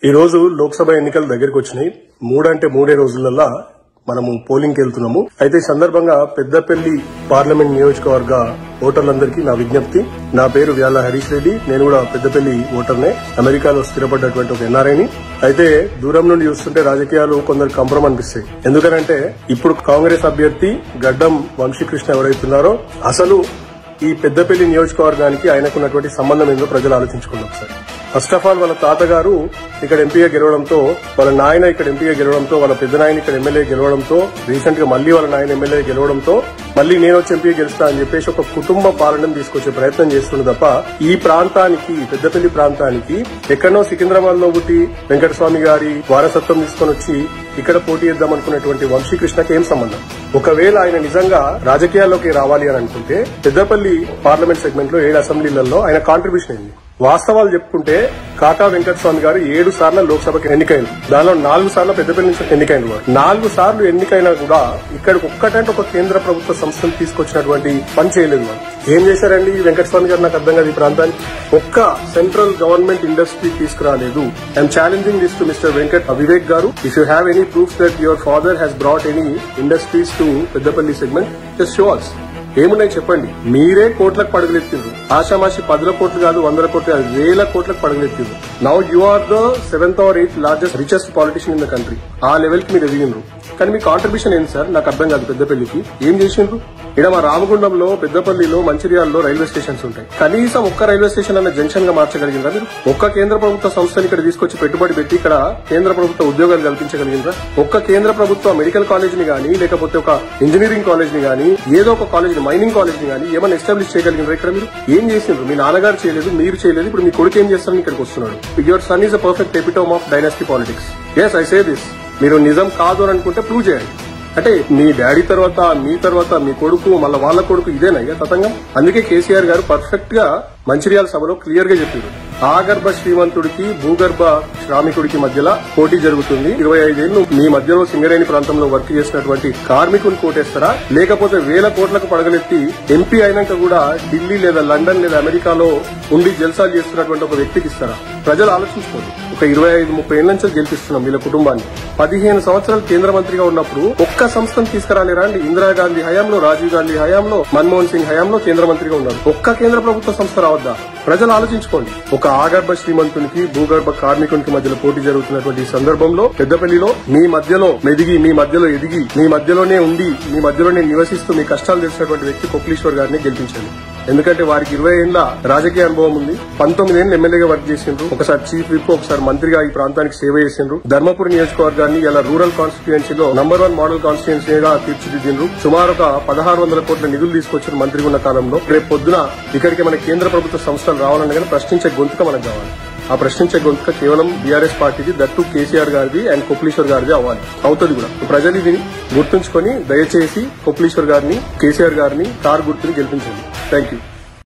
ఈ రోజు లోక్సభ ఎన్నికల దగ్గరికి వచ్చినాయి. మూడంటే మూడే రోజులలో మనము పోలింగ్ కి వెళ్తున్నాము. అయితే ఈ సందర్భంగా పెద్దపల్లి పార్లమెంట్ నియోజకవర్గ ఓటర్లందరికీ నా విజ్ఞప్తి. నా పేరు వ్యాల హరీష్ రెడ్డి. నేను కూడా పెద్దపల్లి ఓటర్నే. అమెరికాలో స్థిరపడ్డటువంటి ఒక ఎన్ఆర్ఐని. అయితే దూరం నుండి చూస్తుంటే రాజకీయాలు కొందరు కంప్రమ్ అనిపిస్తాయి. ఎందుకనంటే ఇప్పుడు కాంగ్రెస్ అభ్యర్థి గడ్డం వంశీకృష్ణ ఎవరైతున్నారో అసలు ఈ పెద్దపల్లి నియోజకవర్గానికి ఆయనకున్నటువంటి సంబంధం ఏందో ప్రజలు ఆలోచించుకున్నారు ఒకసారి. ఫస్ట్ ఆఫ్ ఆల్ వాళ్ళ తాతగారు ఇక్కడ ఎంపీగా గెలవడంతో, వాళ్ళ నాయన ఇక్కడ ఎంపీగా గెలవడంతో, వాళ్ళ పెద్ద నాయన ఇక్కడ ఎమ్మెల్యే గెలవడంతో, రీసెంట్ గా మళ్లీ వాళ్ళ నాయన ఎమ్మెల్యే గెలవడంతో మళ్లీ నేను వచ్చి ఎంపీగా గెలుస్తా అని చెప్పేసి ఒక కుటుంబ పాలనను తీసుకొచ్చే ప్రయత్నం చేస్తుంది తప్ప ఈ ప్రాంతానికి, పెద్దపల్లి ప్రాంతానికి ఎక్కడో సికింద్రాబాద్ లో పుట్టి వెంకటస్వామి గారి వారసత్వం తీసుకొని వచ్చి ఇక్కడ పోటీ చేద్దాం అనుకునేటువంటి వంశీకృష్ణకి ఏం సంబంధం? ఒకవేళ ఆయన నిజంగా రాజకీయాల్లోకి రావాలి అని అనుకుంటే పెద్దపల్లి పార్లమెంట్ సెగ్మెంట్ లో 7 అసెంబ్లీలలో ఆయన కాంట్రిబ్యూషన్ అయింది. వాస్తవాలు చెప్పుకుంటే కాకా వెంకటస్వామి గారు 7 సార్లు లోక్సభకి ఎన్నికైంది. దానిలో 4 సార్లు పెద్దపల్లి నుంచి ఎన్నికైన వారు. 4 సార్లు ఎన్నికైనా కూడా ఇక్కడ ఒక్కటంటే ఒక కేంద్ర ప్రభుత్వ సంస్థను తీసుకొచ్చినటువంటి పని చేయలేదు. వాళ్ళు ఏం చేశారండి వెంకటస్వామి గారు? నాకు అర్థం కాదు. ఈ ప్రాంతానికి ఒక్క సెంట్రల్ గవర్నమెంట్ ఇండస్ట్రీ తీసుకురాలేదు. I'm challenging this to mister Vivek గారు. If you have any proof that your father has brought any industries to Peddapalli segment, just show us. ఏమున్నాయి చెప్పండి. మీరే కోట్లకు పడగలెత్తిండ్రు. ఆశామాషి 10 కోట్లు కాదు, 100 కోట్లు కాదు, 1000 కోట్లకు పడగలెత్తిండ్రు. Now you are the 7th or 8th largest richest politician in the country. ఆ లెవెల్ కి మీరు ఎదిగినరు. కానీ మీ కాంట్రిబ్యూషన్ ఏంటి సార్? నాకు అర్థం కాదు. పెద్దపల్లికి ఏం చేసిండ్రు? ఇక్కడ మా రామగుండంలో, పెద్దపల్లిలో, మంచిర్యాలలో రైల్వే స్టేషన్స్ ఉంటాయి. కనీసం ఒక్క రైల్వే స్టేషన్ అన్న జంక్షన్ గా మార్చగలిగిందా మీరు? ఒక్క కేంద్ర ప్రభుత్వ సంస్థని ఇక్కడ తీసుకొచ్చి పెట్టుబడి పెట్టి ఇక్కడ కేంద్ర ప్రభుత్వ ఉద్యోగాలు కల్పించగలిగిందా? ఒక్క కేంద్ర ప్రభుత్వ మెడికల్ కాలేజ్ ని గానీ, లేకపోతే ఒక ఇంజనీరింగ్ కాలేజ్ ని గానీ, ఏదో ఒక కాలేజ్ మైనింగ్ కాలేజ్ ని గానీ ఏమైనా ఎస్టాబ్లిష్ చేయగలిగినారా? ఇక్కడ మీరు ఏం చేసిండ్రు? మీ నాన్నగారు చేయలేదు, మీరు చేయలేదు. ఇప్పుడు మీ కొడుకు ఏం చేస్తారని ఇక్కడికి వస్తున్నాడు. Your son is a perfect epitome of dynasty politics. Yes, I say this. మీరు నిజం కాదు అని అనుకుంటే ప్రూవ్ చేయండి. అంటే మీ డాడీ తర్వాత, మీ తర్వాత మీ కొడుకు, మళ్ళీ వాళ్ళ కొడుకు, ఇదేనా ఇక తతంగం? అందుకే కేసీఆర్ గారు పర్ఫెక్ట్ గా మంచిర్యాల సభలో క్లియర్ గా చెప్పారు. ఆగర్భ శ్రీమంతుడికి, భూగర్భ శ్రామికుడికి మధ్యలో పోటీ జరుగుతుంది. 25 ఏళ్లు మీ మధ్యలో సింగరేణి ప్రాంతంలో వర్క్ చేసినటువంటి కార్మికుని కోటేస్తారా? లేకపోతే 1000 కోట్లకు పడగలెత్తి ఎంపీ అయినాక కూడా ఢిల్లీ లేదా లండన్ లేదా అమెరికాలో ఉండి జల్సాలు చేస్తున్నటువంటి ఒక వ్యక్తికి ఇస్తారా? ప్రజలు ఆలోచించుకోండి. ఒక 25-30 ఏళ్ల నుంచి గెలిపిస్తున్నాం వీళ్ళ కుటుంబాన్ని. 15 సంవత్సరాలు కేంద్ర మంత్రిగా ఉన్నప్పుడు ఒక్క సంస్థను తీసుకురాలేరా అండి? ఇందిరాగాంధీ హయాంలో, రాజీవ్ గాంధీ హయాంలో, మన్మోహన్ సింగ్ హయాంలో కేంద్ర మంత్రిగా ఉన్నారు. ఒక్క కేంద్ర ప్రభుత్వ సంస్థ రావద్దా? ప్రజలు ఆలోచించుకోండి. ఒక ఆగర్భ శ్రీమంతునికి, భూగర్భ కార్మికునికి మధ్యలో పోటీ జరుగుతున్నటువంటి ఈ సందర్భంలో పెద్దపల్లిలో మీ మధ్యలో మెదిగి, మీ మధ్యలో ఎదిగి, మీ మధ్యలోనే ఉండి, మీ మధ్యలోనే నివసిస్తూ మీ కష్టాలు తెలిసినటువంటి వ్యక్తి కొప్లీశ్వర్ గారిని గెలిపించండి. ఎందుకంటే వారికి 20 ఏళ్ల రాజకీయ అనుభవం ఉంది. 19 ఏళ్లు ఎమ్మెల్యేగా వర్క్ చేసిండ్రు. ఒకసారి చీఫ్ విప్, ఒకసారి మంత్రిగా ఈ ప్రాంతానికి సేవ చేసిండ్రు. ధర్మపురి నియోజకవర్గాన్ని ఇలా రూరల్ కాన్స్టిట్యుయెన్సీలో నంబర్ 1 మోడల్ కాన్స్టిట్యుయెన్సీగా తీర్చిదిద్దిండ్రు. సుమారు ఒక 1600 కోట్ల నిధులు తీసుకొచ్చిన మంత్రిగా ఉన్న కాలంలో రేపు పొద్దున ఇక్కడికి మన కేంద్ర ప్రభుత్వ సంస్థలు రావాలన్నా కానీ ప్రశ్నించే గొంతుక మనకు కావాలి. ఆ ప్రశ్నించే గొంతుక కేవలం బీఆర్ఎస్ పార్టీది, దట్టు కేసీఆర్ గారిది అండ్ కొప్లీశ్వర్ గారిది అవ్వాలి. అవుతుంది కూడా. ప్రజలు ఇది గుర్తుంచుకొని దయచేసి కొప్లీశ్వర్ గారిని, కేసీఆర్ గారిని కారు గుర్తుని గెలిపించండి. Thank you.